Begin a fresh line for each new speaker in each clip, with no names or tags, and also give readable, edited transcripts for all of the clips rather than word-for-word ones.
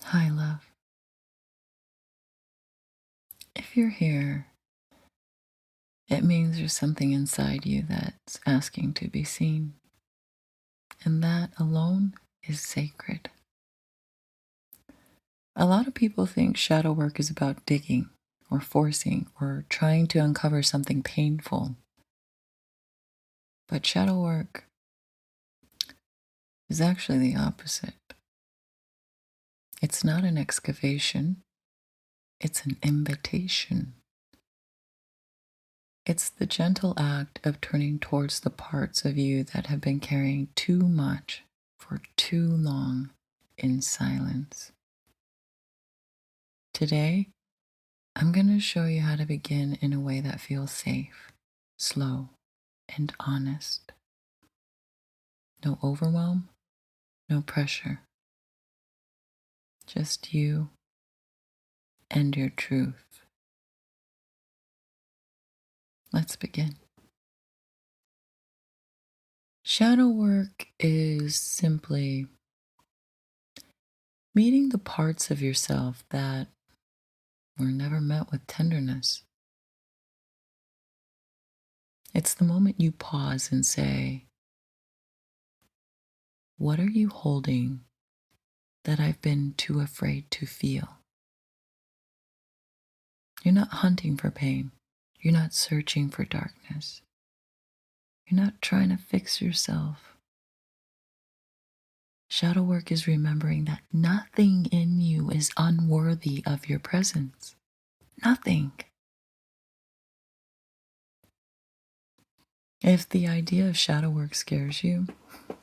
Hi, love. If you're here, it means there's something inside you that's asking to be seen, and that alone is sacred. A lot of people think shadow work is about digging or forcing or trying to uncover something painful, but shadow work is actually the opposite. It's not an excavation, it's an invitation. It's the gentle act of turning towards the parts of you that have been carrying too much for too long in silence. Today, I'm going to show you how to begin in a way that feels safe, slow, and honest. No overwhelm, no pressure. Just you and your truth. Let's begin. Shadow work is simply meeting the parts of yourself that were never met with tenderness. It's the moment you pause and say, what are you holding that I've been too afraid to feel? You're not hunting for pain. You're not searching for darkness. You're not trying to fix yourself. Shadow work is remembering that nothing in you is unworthy of your presence. Nothing. If the idea of shadow work scares you,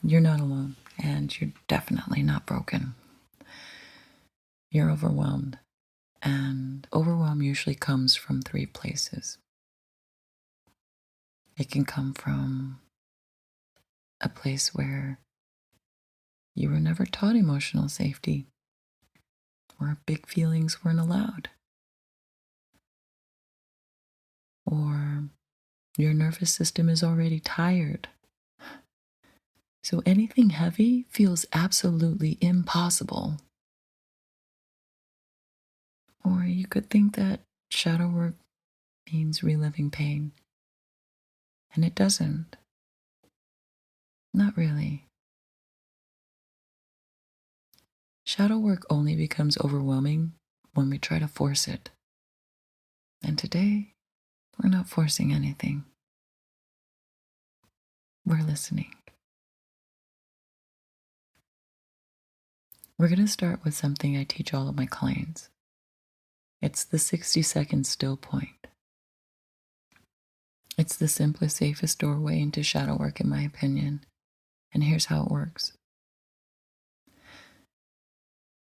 you're not alone, and you're definitely not broken. You're overwhelmed, and overwhelm usually comes from three places. It can come from a place where you were never taught emotional safety, where big feelings weren't allowed, or your nervous system is already tired. So anything heavy feels absolutely impossible. Or you could think that shadow work means reliving pain, and it doesn't. Not really. Shadow work only becomes overwhelming when we try to force it. And today, we're not forcing anything. We're listening. We're going to start with something I teach all of my clients. It's the 60-second still point. It's the simplest, safest doorway into shadow work, in my opinion. And here's how it works.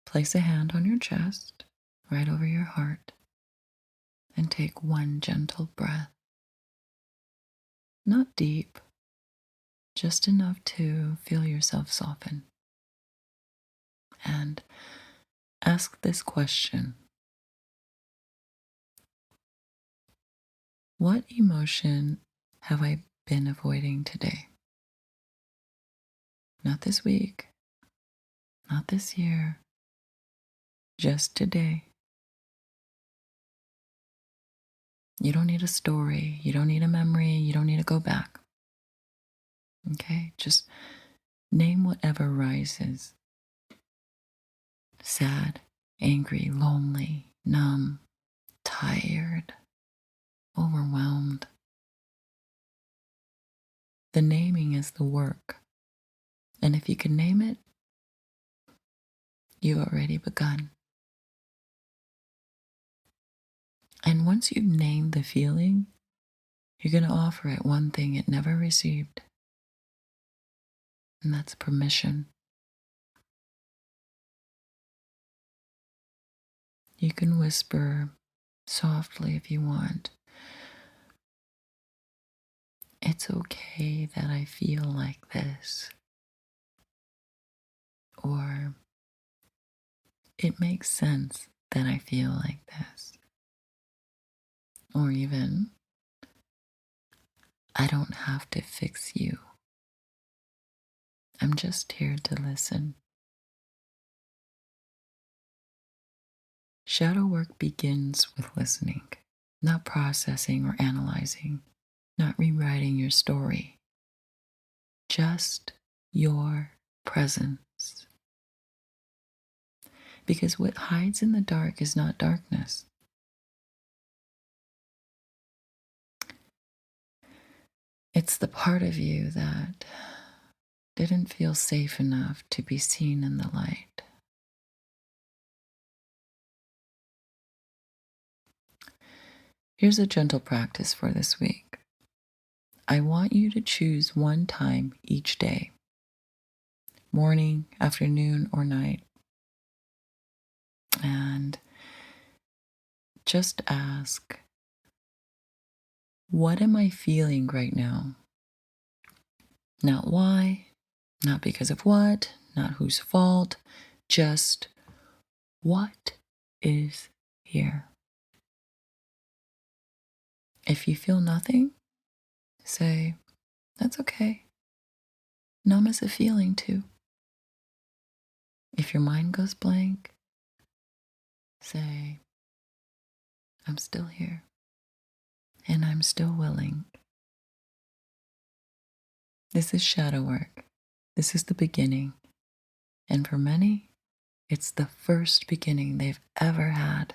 Place a hand on your chest, right over your heart, and take one gentle breath. Not deep, just enough to feel yourself soften. And ask this question: what emotion have I been avoiding today? Not this week, not this year, just today. You don't need a story, you don't need a memory, you don't need to go back. Okay? Just name whatever rises. Sad, angry, lonely, numb, tired, overwhelmed. The naming is the work. And if you can name it, you've already begun. And once you've named the feeling, you're going to offer it one thing it never received, and that's permission. You can whisper softly if you want, it's okay that I feel like this. Or it makes sense that I feel like this. Or even, I don't have to fix you. I'm just here to listen. Shadow work begins with listening, not processing or analyzing, not rewriting your story, just your presence. Because what hides in the dark is not darkness. It's the part of you that didn't feel safe enough to be seen in the light. Here's a gentle practice for this week. I want you to choose one time each day, morning, afternoon, or night, and just ask, what am I feeling right now? Not why, not because of what, not whose fault, just what is here. If you feel nothing, say, that's okay. Numb is a feeling too. If your mind goes blank, say, I'm still here and I'm still willing. This is shadow work. This is the beginning. And for many, it's the first beginning they've ever had.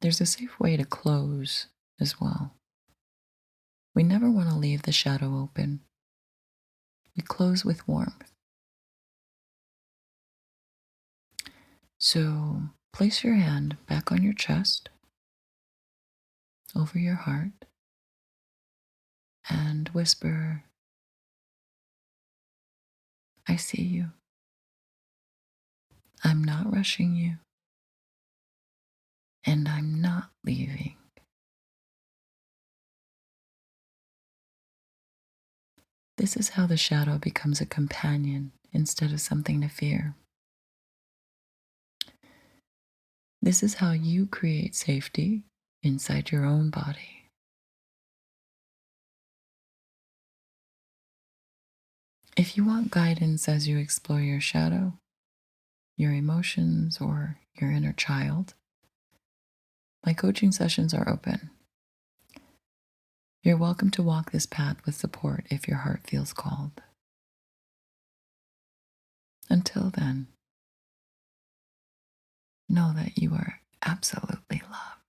There's a safe way to close as well. We never want to leave the shadow open. We close with warmth. So place your hand back on your chest, over your heart, and whisper, I see you. I'm not rushing you. And I'm not leaving. This is how the shadow becomes a companion instead of something to fear. This is how you create safety inside your own body. If you want guidance as you explore your shadow, your emotions, or your inner child, my coaching sessions are open. You're welcome to walk this path with support if your heart feels called. Until then, know that you are absolutely loved.